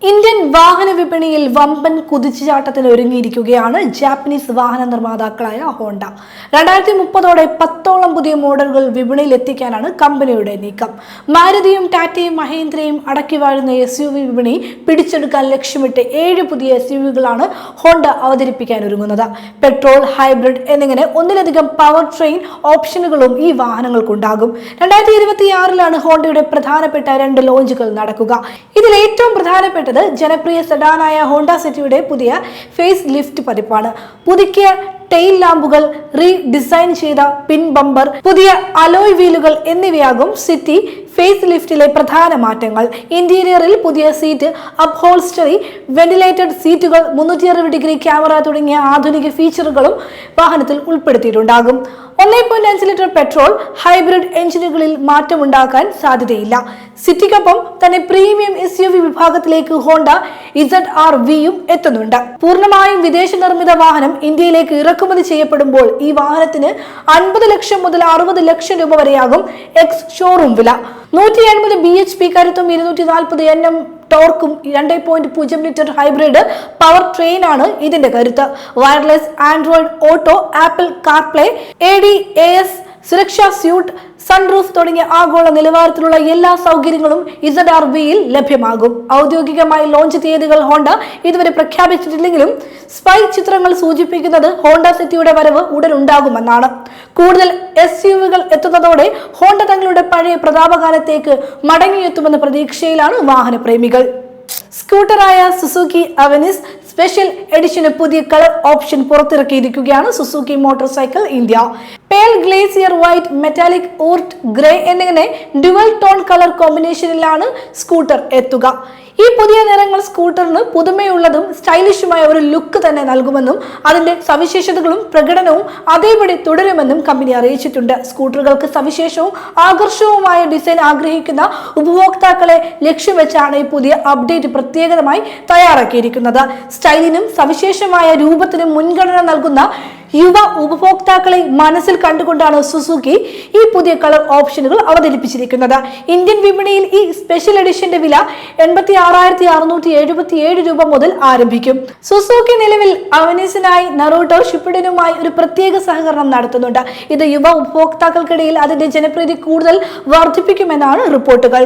Indian വാഹന വിപണിയിൽ വമ്പൻ കുതിച്ചുചാട്ടത്തിന് ഒരുങ്ങിയിരിക്കുകയാണ് ജാപ്പനീസ് വാഹന നിർമ്മാതാക്കളായ ഹോണ്ട. 2030ഓടെ 10ഓളം പുതിയ മോഡലുകൾ വിപണിയിൽ എത്തിക്കാനാണ് കമ്പനിയുടെ നീക്കം. മാരുതിയും ടാറ്റയും മഹീന്ദ്രയും അടക്കി വാഴുന്ന SUV വിപണി പിടിച്ചെടുക്കാൻ ലക്ഷ്യമിട്ട് 7 പുതിയ SUVകളാണ് ഹോണ്ട അവതരിപ്പിക്കാൻ ഒരുങ്ങുന്നത്. പെട്രോൾ, ഹൈബ്രിഡ് എന്നിങ്ങനെ ഒന്നിലധികം പവർ ട്രെയിൻ ഓപ്ഷനുകളും ഈ വാഹനങ്ങൾക്കുണ്ടാകും. 2026ലാണ് ഹോണ്ടയുടെ പ്രധാനപ്പെട്ട 2 ലോഞ്ചുകൾ നടക്കുക. ഇതിൽ ഏറ്റവും പ്രധാനപ്പെട്ട ജനപ്രിയ സെഡാനായ ഹോണ്ട സിറ്റിയുടെ പുതിയ ഫേസ് ലിഫ്റ്റ് പതിപ്പാണ്. പുതുക്കിയ ടെയിൽ ലാമ്പുകൾ, റീഡിസൈൻ ചെയ്ത പിൻ ബമ്പർ, പുതിയ അലോയ് വീലുകൾ എന്നിവയാകും സിറ്റി ഫേസ് ലിഫ്റ്റിലെ പ്രധാന മാറ്റങ്ങൾ. ഇന്റീരിയറിൽ പുതിയ സീറ്റ് അപ്ഹോൾസ്റ്ററി, വെന്റിലേറ്റഡ് സീറ്റുകൾ, 360° ക്യാമറ തുടങ്ങിയ ആധുനിക ഫീച്ചറുകളും വാഹനത്തിൽ ഉൾപ്പെടുത്തിയിട്ടുണ്ടാകും. 1.5 ലിറ്റർ പെട്രോൾ, ഹൈബ്രിഡ് എഞ്ചിനുകളിൽ മാറ്റമുണ്ടാക്കാൻ സാധ്യതയില്ല. സിറ്റിക്കൊപ്പം തന്നെ പ്രീമിയം SUV വിഭാഗത്തിലേക്ക് ഹോണ്ട ZR-Vയും എത്തുന്നുണ്ട്. പൂർണ്ണമായും വിദേശ നിർമ്മിത വാഹനം ഇന്ത്യയിലേക്ക് ഇറക്കുമതി ചെയ്യപ്പെടുമ്പോൾ ഈ വാഹനത്തിന് 50 ലക്ഷം മുതൽ 60 ലക്ഷം രൂപ വരെയാകും എക്സ് ഷോറൂം വില. 180 bhp കരുത്തും 240 Nm ടോർക്കും 2.0 litre hybrid power train ആണ് ഇതിന്റെ കരുത്ത്. Wireless Android auto, apple CarPlay, ADAS, സുരക്ഷാ സ്യൂട്ട്, സൺറൂഫ് തുടങ്ങിയ ആഗോള നിലവാരത്തിലുള്ള എല്ലാ സൗകര്യങ്ങളും ZR-Vയിൽ ലഭ്യമാകും. ഔദ്യോഗികമായി ലോഞ്ച് തീയതികൾ ഹോണ്ട ഇതുവരെ പ്രഖ്യാപിച്ചിട്ടില്ലെങ്കിലും സ്പൈ ചിത്രങ്ങൾ സൂചിപ്പിക്കുന്നത് ഹോണ്ട സിറ്റിയുടെ വരവ് ഉടൻ ഉണ്ടാകുമെന്നാണ്. കൂടുതൽ SUVകൾ എത്തുന്നതോടെ ഹോണ്ട തങ്ങളുടെ പഴയ പ്രതാപകാലത്തേക്ക് മടങ്ങിയെത്തുമെന്ന പ്രതീക്ഷയിലാണ് വാഹനപ്രേമികൾ. സ്കൂട്ടറായ സുസുക്കി അവനിസ് സ്പെഷ്യൽ എഡിഷന് പുതിയ കളർ ഓപ്ഷൻ പുറത്തിറക്കിയിരിക്കുകയാണ് Suzuki motor cycle India. Pearl glacier white, metallic Oort grey എന്നിങ്ങനെ ഡ്യുവൽ ടോൺ കളർ കോമ്പിനേഷനിലാണ് സ്കൂട്ടർ എത്തുക. ഈ പുതിയ നിറങ്ങൾ സ്കൂട്ടറിന് പുതുമയുള്ളതും സ്റ്റൈലിഷുമായ ഒരു ലുക്ക് തന്നെ നൽകുമെന്നും അതിന്റെ സവിശേഷതകളും പ്രകടനവും അതേപടി തുടരുമെന്നും കമ്പനി അറിയിച്ചിട്ടുണ്ട്. സ്കൂട്ടറുകൾക്ക് സവിശേഷവും ആകർഷകവുമായ ഡിസൈൻ ആഗ്രഹിക്കുന്ന ഉപഭോക്താക്കളെ ലക്ഷ്യം വെച്ചാണ് ഈ പുതിയ അപ്ഡേറ്റ് പ്രത്യേകമായി തയ്യാറാക്കിയിരിക്കുന്നത്. സ്റ്റൈലിനും സവിശേഷമായ രൂപത്തിനും മുൻഗണന നൽകുന്ന യുവ ഉപഭോക്താക്കളെ മനസ്സിൽ കണ്ടുകൊണ്ടാണ് സുസുക്കി ഈ പുതിയ കളർ ഓപ്ഷനുകൾ അവതരിപ്പിച്ചിരിക്കുന്നത്. ഇന്ത്യൻ വിപണിയിൽ ഈ സ്പെഷ്യൽ എഡിഷന്റെ വില 86,677 രൂപ മുതൽ ആരംഭിക്കും. സുസുക്കി നിലവിൽ അവനിസിനായി നറൂട്ടോ ഷിപ്പിഡനുമായി ഒരു പ്രത്യേക സഹകരണം നടത്തുന്നുണ്ട്. ഇത് യുവ ഉപഭോക്താക്കൾക്കിടയിൽ അതിന്റെ ജനപ്രീതി കൂടുതൽ വർദ്ധിപ്പിക്കുമെന്നാണ് റിപ്പോർട്ടുകൾ.